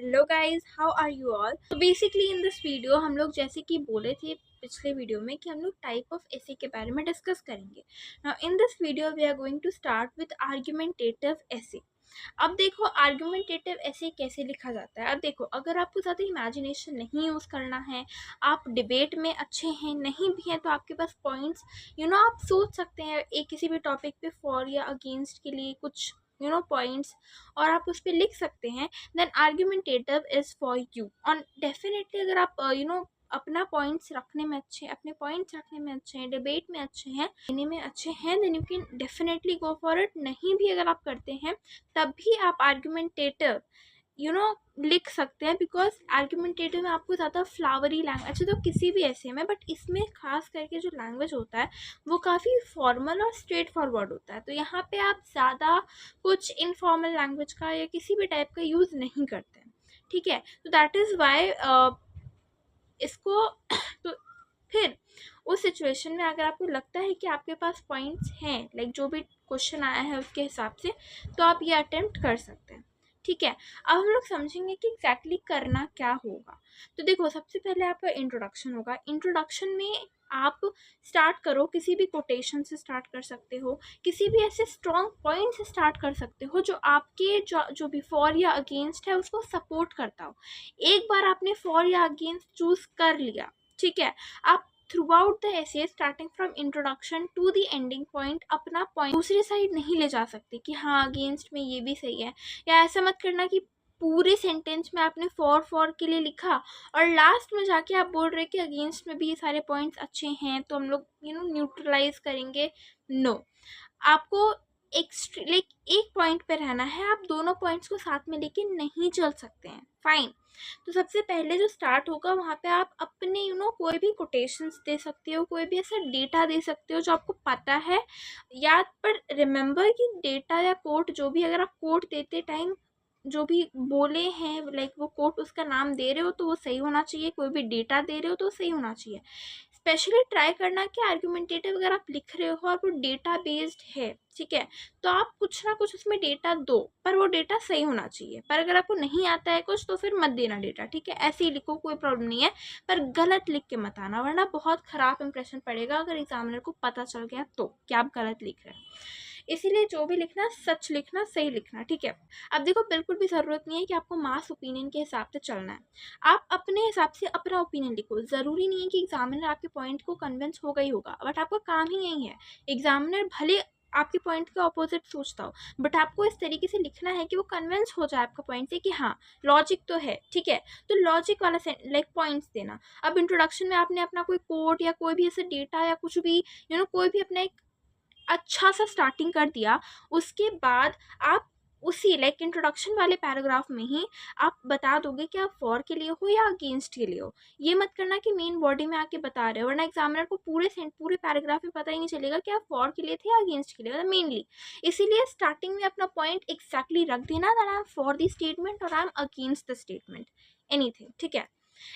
Hello guys, how are you all. तो basically in this video हम लोग जैसे कि बोले थे पिछले वीडियो में कि हम लोग टाइप ऑफ एसे के बारे में डिस्कस करेंगे। Now in this video we are going to start with argumentative essay. अब देखो आर्ग्यूमेंटेटिव ऐसे कैसे लिखा जाता है। अब देखो, अगर आपको ज़्यादा इमेजिनेशन नहीं यूज़ करना है, आप डिबेट में अच्छे हैं नहीं भी हैं, तो आपके पास पॉइंट्स आप सोच सकते हैं एक किसी भी टॉपिक पे फॉर या अगेंस्ट के लिए कुछ पॉइंट्स, और आप उस पर लिख सकते हैं। Then argumentative is for you. और डेफिनेटली अगर आप अपना पॉइंट्स रखने में अच्छे अपने पॉइंट्स रखने में अच्छे हैं, डिबेट में अच्छे हैं, देने में अच्छे हैं, then you can definitely go for it. नहीं भी अगर आप करते हैं तब भी आप आर्ग्यूमेंटेटिव लिख सकते हैं, बिकॉज आर्ग्यूमेंटेटिव में आपको ज़्यादा फ्लावरी लैंग्वेज, अच्छा तो किसी भी ऐसे में, बट इसमें खास करके जो लैंग्वेज होता है वो काफ़ी फॉर्मल और स्ट्रेट फॉरवर्ड होता है। तो यहाँ पे आप ज़्यादा कुछ इनफॉर्मल लैंग्वेज का या किसी भी टाइप का यूज़ नहीं करते हैं, ठीक है। तो दैट इज़ वाई इसको तो फिर उस सिचुएशन में अगर आपको लगता है कि आपके पास पॉइंट्स हैं, लाइक जो भी क्वेश्चन आया है उसके हिसाब से, तो आप ये अटेम्प्ट कर सकते हैं, ठीक है। अब हम लोग समझेंगे कि एग्जैक्टली करना क्या होगा। तो देखो, सबसे पहले आपका इंट्रोडक्शन होगा। इंट्रोडक्शन में आप स्टार्ट करो, किसी भी कोटेशन से स्टार्ट कर सकते हो, किसी भी ऐसे स्ट्रॉन्ग पॉइंट से स्टार्ट कर सकते हो जो आपके जो भी फॉर या अगेंस्ट है उसको सपोर्ट करता हो। एक बार आपने फॉर या अगेंस्ट चूज कर लिया, ठीक है, आप throughout the essay starting from introduction to the ending point अपना पॉइंट दूसरी साइड नहीं ले जा सकते कि हाँ अगेंस्ट में ये भी सही है। या ऐसा मत करना कि पूरे सेंटेंस में आपने फॉर के लिए लिखा और लास्ट में जाके आप बोल रहे कि अगेंस्ट में भी ये सारे पॉइंट्स अच्छे हैं तो हम लोग न्यूट्रलाइज करेंगे। नो, आपको एक पॉइंट पे रहना है। आप दोनों पॉइंट्स को साथ में लेके नहीं चल सकते हैं, फाइन। तो सबसे पहले जो स्टार्ट होगा वहाँ पे आप अपने कोई भी कोटेशंस दे सकते हो, कोई भी ऐसा डेटा दे सकते हो जो आपको पता है याद। पर रिमेंबर कि डेटा या कोट जो भी, अगर आप कोट देते टाइम जो भी बोले हैं, लाइक वो कोट उसका नाम दे रहे हो तो वो सही होना चाहिए, कोई भी डेटा दे रहे हो तो सही होना चाहिए। स्पेशली ट्राई करना कि आर्ग्यूमेंटेटिव अगर आप लिख रहे हो और वो डेटा बेस्ड है, ठीक है, तो आप कुछ ना कुछ उसमें डेटा दो, पर वो डेटा सही होना चाहिए। पर अगर आपको नहीं आता है कुछ तो फिर मत देना डेटा, ठीक है, ऐसे ही लिखो, कोई प्रॉब्लम नहीं है, पर गलत लिख के मत आना, वरना बहुत ख़राब इंप्रेशन पड़ेगा अगर एग्जामिनर को पता चल गया तो कि आप गलत लिख रहे हैं। इसीलिए जो भी लिखना सच लिखना, सही लिखना, ठीक है। अब देखो, बिल्कुल भी ज़रूरत नहीं है कि आपको मास ओपिनियन के हिसाब से चलना है। आप अपने हिसाब से अपना ओपिनियन लिखो। ज़रूरी नहीं है कि एग्जामिनर आपके पॉइंट को कन्विंस होगा ही होगा, बट आपका काम ही यही है। एग्जामिनर भले आपके पॉइंट के ऑपोजिट सोचता हो, बट आपको इस तरीके से लिखना है कि वो कन्विंस हो जाए आपका पॉइंट से कि हाँ लॉजिक तो है, ठीक है। तो लॉजिक वाला लाइक पॉइंट्स देना। अब इंट्रोडक्शन में आपने अपना कोई कोड या कोई भी ऐसा डेटा या कुछ भी कोई भी अपना एक अच्छा सा स्टार्टिंग कर दिया, उसके बाद आप उसी लाइक इंट्रोडक्शन वाले पैराग्राफ में ही आप बता दोगे कि आप फॉर के लिए हो या अगेंस्ट के लिए हो। ये मत करना कि मेन बॉडी में आके बता रहे हो, वरना एग्जामिनर को पूरे पैराग्राफ में पता ही नहीं चलेगा कि आप फॉर के लिए थे या अगेंस्ट के लिए, मतलब मेनली। इसीलिए स्टार्टिंग में अपना पॉइंट एक्जैक्टली रख देना that I am for the statement और I am against the statement, anything, ठीक है।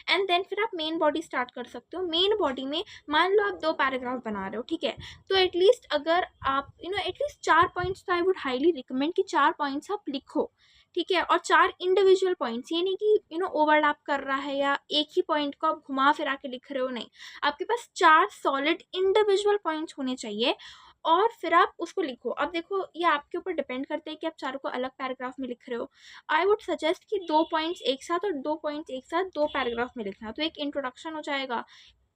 एंड देन फिर आप मेन बॉडी स्टार्ट कर सकते हो। मेन बॉडी में मान लो आप 2 पैराग्राफ बना रहे हो, ठीक है, तो एटलीस्ट अगर आप एटलीस्ट 4 पॉइंट्स, तो आई वुड हाईली रिकमेंड कि 4 पॉइंट्स आप लिखो, ठीक है। और 4 इंडिविजुअल पॉइंट्स, ये नहीं कि ओवरलैप कर रहा है या एक ही पॉइंट को आप घुमा फिरा के लिख रहे हो, नहीं। आपके पास 4 सॉलिड इंडिविजुअल पॉइंट्स होने चाहिए और फिर आप उसको लिखो। अब देखो, ये आपके ऊपर डिपेंड करता है कि आप चारों को अलग पैराग्राफ में लिख रहे हो। आई वुड सजेस्ट कि 2 पॉइंट्स एक साथ और 2 पॉइंट्स एक साथ 2 पैराग्राफ में लिखना, तो एक इंट्रोडक्शन हो जाएगा,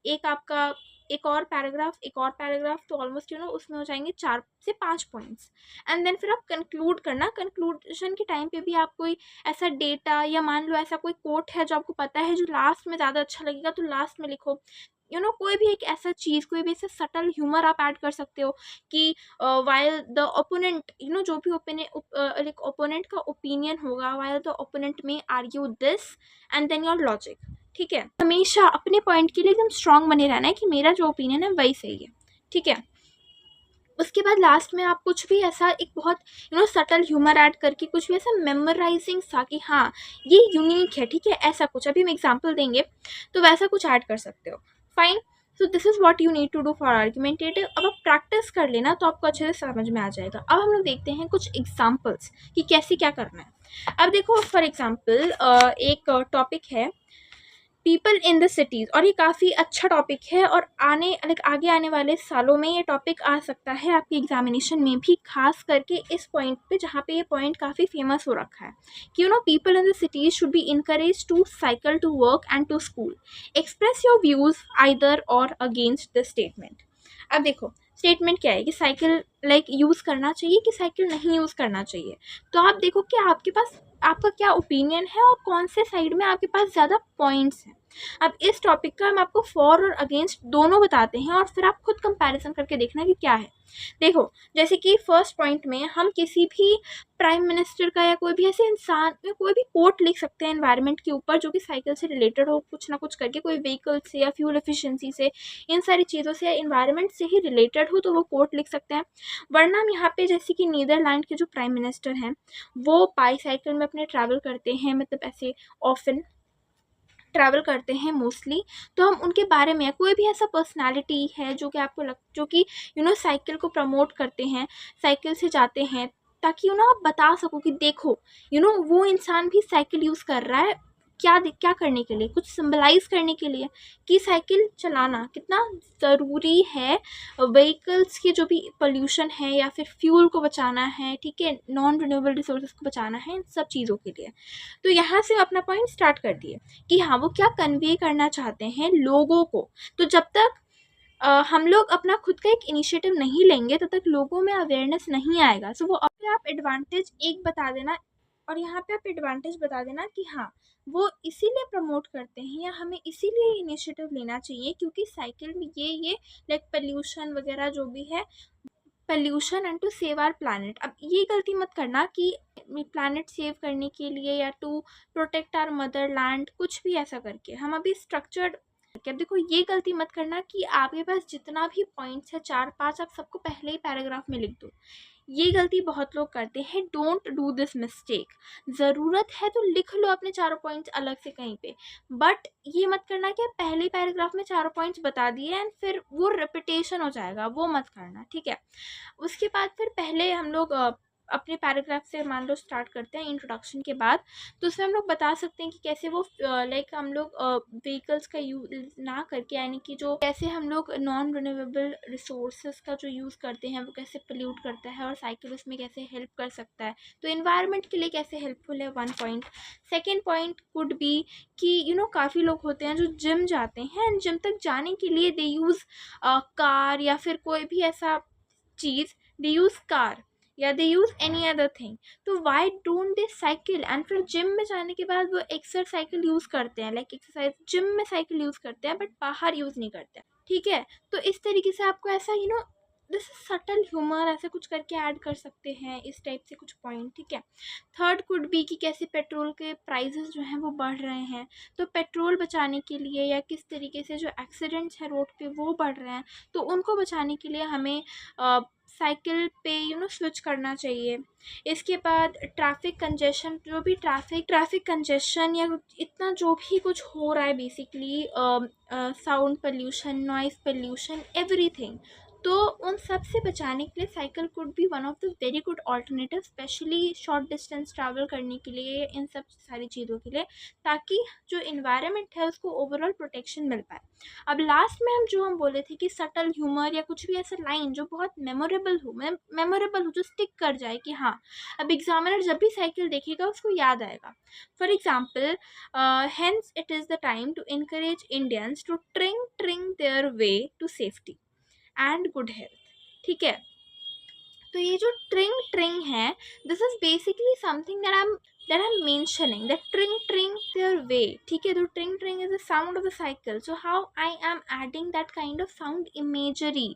एक आपका एक और पैराग्राफ, तो ऑलमोस्ट उसमें हो जाएंगे 4 से 5 पॉइंट्स। एंड देन फिर आप कंक्लूड करना। कंक्लूजन के टाइम पे भी आप कोई ऐसा डेटा या मान लो ऐसा कोई कोट है जो आपको पता है जो लास्ट में ज़्यादा अच्छा लगेगा, तो लास्ट में लिखो। कोई भी एक ऐसा चीज़, कोई भी ऐसा सटल ह्यूमर आप ऐड कर सकते हो कि वाइल द ओपोनेंट, जो भी ओपोनेंट का ओपिनियन होगा, while the opponent may argue this and then your logic, ठीक है। हमेशा अपने पॉइंट के लिए एकदम स्ट्रांग बने रहना है कि मेरा जो ओपिनियन है वही सही है, ठीक है। उसके बाद लास्ट में आप कुछ भी ऐसा एक बहुत सटल ह्यूमर ऐड करके कुछ भी ऐसा मेमोराइजिंग सा कि हाँ ये यूनिक है, ठीक है, ऐसा कुछ, अभी हम एग्जांपल देंगे तो वैसा कुछ ऐड कर सकते हो, fine. So this is what you need to do for argumentative. अब आप प्रैक्टिस कर लेना तो आपको अच्छे से समझ में आ जाएगा। अब हम लोग देखते हैं कुछ एग्जाम्पल्स कि कैसे क्या करना है। अब देखो फॉर एग्जांपल एक टॉपिक है पीपल इन द सिटीज़, और ये काफ़ी अच्छा टॉपिक है और आगे आने वाले सालों में ये टॉपिक आ सकता है आपके एग्जामिनेशन में भी, खास करके इस पॉइंट पे जहाँ पे ये पॉइंट काफ़ी फेमस हो रखा है कि people in the cities should be encourage to cycle to work and to school, express your views either or against the statement. अब देखो स्टेटमेंट क्या है कि साइकिल यूज़ करना चाहिए कि साइकिल नहीं यूज़ करना चाहिए। तो आप देखो कि आपका क्या ओपिनियन है और कौन से साइड में आपके पास ज़्यादा पॉइंट्स हैं। अब इस टॉपिक का हम आपको फॉर और अगेंस्ट दोनों बताते हैं और फिर आप खुद कंपैरिजन करके देखना कि क्या है। देखो जैसे कि फर्स्ट पॉइंट में हम किसी भी प्राइम मिनिस्टर का या कोई भी ऐसे इंसान या कोई भी कोट लिख सकते हैं एनवायरनमेंट के ऊपर जो कि साइकिल से रिलेटेड हो, कुछ ना कुछ करके, कोई व्हीकल से या फ्यूल एफिशिएंसी से, इन सारी चीज़ों से या इन्वायरमेंट से ही रिलेटेड हो तो वो कोट लिख सकते हैं। वरना हम यहाँ पे जैसे कि नीदरलैंड के जो प्राइम मिनिस्टर हैं वो बाईसाइकिल में अपने ट्रैवल करते हैं, मतलब ऐसे ऑफन ट्रैवल करते हैं मोस्टली, तो हम उनके बारे में कोई भी ऐसा पर्सनालिटी है जो कि आपको जो कि साइकिल को प्रमोट करते हैं, साइकिल से जाते हैं, ताकि आप बता सको कि देखो वो इंसान भी साइकिल यूज़ कर रहा है, क्या करने के लिए, कुछ सिंबलाइज करने के लिए कि साइकिल चलाना कितना ज़रूरी है, व्हीकल्स की जो भी पोल्यूशन है या फिर फ्यूल को बचाना है, ठीक है, नॉन रिन्यूएबल रिसोर्सेज को बचाना है, इन सब चीज़ों के लिए। तो यहाँ से अपना पॉइंट स्टार्ट कर दिए कि हाँ वो क्या कन्वे करना चाहते हैं लोगों को। तो जब तक हम लोग अपना खुद का एक इनिशिएटिव नहीं लेंगे तब तक लोगों में अवेयरनेस नहीं आएगा। सो वो अपने आप एडवांटेज एक बता देना, और यहाँ पे आप एडवांटेज बता देना कि हाँ वो इसीलिए प्रमोट करते हैं या हमें इसीलिए इनिशिएटिव लेना चाहिए क्योंकि साइकिल में ये पोल्यूशन वगैरह जो भी है, pollution and to save our planet. अब ये गलती मत करना कि प्लानट सेव करने के लिए या to protect our mother land कुछ भी ऐसा करके, हम अभी स्ट्रक्चर्ड। अब देखो ये गलती मत करना कि आपके पास जितना भी पॉइंट्स है 4-5 आप सबको पहले ही पैराग्राफ में लिख दो। ये गलती बहुत लोग करते हैं, डोंट डू दिस मिस्टेक। ज़रूरत है तो लिख लो अपने चारों पॉइंट्स अलग से कहीं पे, बट ये मत करना कि आप पहले पैराग्राफ में चारों पॉइंट्स बता दिए एंड फिर वो रिपीटेशन हो जाएगा, वो मत करना, ठीक है। उसके बाद फिर पहले हम लोग अपने पैराग्राफ से मान लो स्टार्ट करते हैं इंट्रोडक्शन के बाद, तो उसमें हम लोग बता सकते हैं कि कैसे वो हम लोग व्हीकल्स का यूज ना करके, यानी कि जो कैसे हम लोग नॉन रिन्यूएबल रिसोर्सेज का जो यूज़ करते हैं वो कैसे पोल्यूट करता है और साइकिल उसमें कैसे हेल्प कर सकता है, तो इन्वायरमेंट के लिए कैसे हेल्पफुल है, one point. Second point could be कि काफ़ी लोग होते हैं जो जिम जाते हैं, जिम तक जाने के लिए दे यूज़ कार या फिर कोई भी ऐसा चीज़, दे यूज़ कार या दे यूज़ एनी अदर थिंग, तो why don't they cycle. And फिर जिम में जाने के बाद वो साइकिल यूज़ करते हैं, एक्सरसाइज जिम में साइकिल यूज़ करते हैं बट बाहर यूज़ नहीं करते हैं, ठीक है। तो इस तरीके से आपको ऐसा दिस सटल ह्यूमर ऐसे कुछ करके ऐड कर सकते हैं, इस टाइप से कुछ पॉइंट, ठीक है। थर्ड कुड बी कि कैसे पेट्रोल के प्राइसेस जो हैं वो बढ़ रहे हैं, तो पेट्रोल बचाने के लिए या किस तरीके से जो एक्सीडेंट्स हैं रोड पे वो बढ़ रहे हैं, तो उनको बचाने के लिए हमें साइकिल पे स्विच करना चाहिए। इसके बाद ट्रैफिक कंजेशन, जो भी ट्रैफिक कंजेशन या इतना जो भी कुछ हो रहा है basically, sound pollution, noise pollution, everything, तो उन सब से बचाने के लिए cycle could be one of the very good alternative, specially short distance travel करने के लिए, इन सब सारी चीज़ों के लिए, ताकि जो इन्वायरमेंट है उसको ओवरऑल प्रोटेक्शन मिल पाए। अब लास्ट में हम बोले थे कि सटल ह्यूमर या कुछ भी ऐसा लाइन जो बहुत मेमोरेबल हो, जो स्टिक कर जाए कि हाँ अब एग्जामिनर जब भी साइकिल देखेगा उसको याद आएगा। For example, hence it is the time to encourage Indians to bring their way to safety and good health, ठीक है। तो ये जो ट्रिंग है, this is basically something that I'm mentioning, that tring their way, ठीक है। तो ट्रिंग is the sound of the cycle, so how I am adding that kind of sound imagery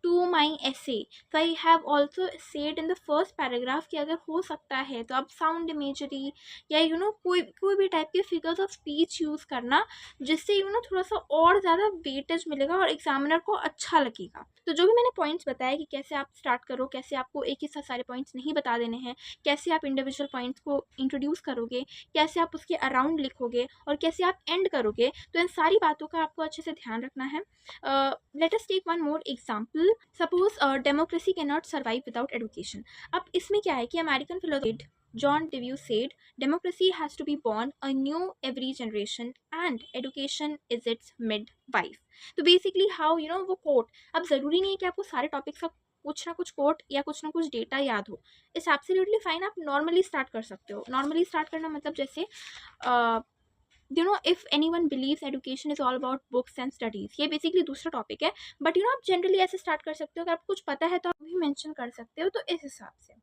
to my essay, so I have also said in the first paragraph कि अगर हो सकता है तो आप साउंड इमेजरी या कोई भी टाइप के फिगर्स ऑफ स्पीच यूज़ करना, जिससे थोड़ा सा और ज़्यादा वेटेज मिलेगा और एग्जामिनर को अच्छा लगेगा। तो जो भी मैंने पॉइंट्स बताया कि कैसे आप स्टार्ट करो, कैसे आपको एक ही साथ सारे पॉइंट्स नहीं बता देने हैं, कैसे आप इंडिविजुअल पॉइंट्स को इंट्रोड्यूस करोगे, कैसे आप उसके अराउंड लिखोगे और कैसे आप एंड करोगे, तो इन सारी बातों का आपको अच्छे से ध्यान रखना है। Let us take one more example. Suppose democracy can not survive without education. अब इसमें क्या है कि American philosophy John Dewey said, democracy has to be born anew every generation and education is its midwife. तो basically how वो coat, अब ज़रूरी नहीं है कि आपको सारे टॉपिक्स का कुछ ना कुछ कोट या कुछ ना कुछ डेटा याद हो. इट्स एब्सोल्युटली फाइन, आप नॉर्मली स्टार्ट कर सकते हो. नॉर्मली स्टार्ट करना मतलब जैसे if any one beliefs education is all about books and studies, ये बेसिकली दूसरा टॉपिक है. बट आप जनरली ऐसे स्टार्ट कर सकते हो. अगर आपको कुछ पता है तो आप भी मेंशन कर सकते हो. तो इस हिसाब से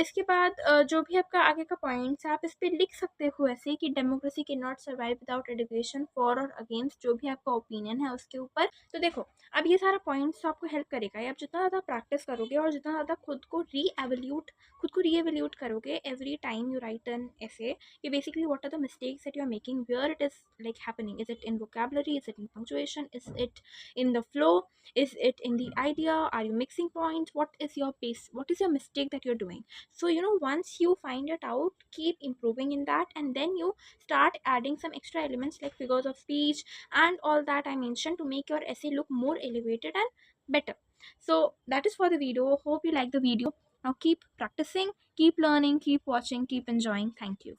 इसके बाद जो भी आपका आगे का पॉइंट्स है आप इस पे लिख सकते हो ऐसे कि democracy can not survive without education, for और अगेंस्ट, जो भी आपका ओपिनियन है उसके ऊपर. तो देखो, अब ये सारा पॉइंट्स तो आपको हेल्प करेगा. ये आप जितना ज़्यादा प्रैक्टिस करोगे और जितना ज़्यादा खुद को री एवेल्यूट करोगे every time you write an essay, कि basically what are the mistakes that you are making, where it is like happening, is it in vocabulary, is it in punctuation, is it in the flow, is it in the idea, are you mixing points, what is your mistake that you're doing. So once you find it out, keep improving in that, and then you start adding some extra elements like figures of speech and all that I mentioned to make your essay look more elevated and better. So that is for the video. Hope you like the video. Now keep practicing, keep learning, keep watching, keep enjoying. Thank you.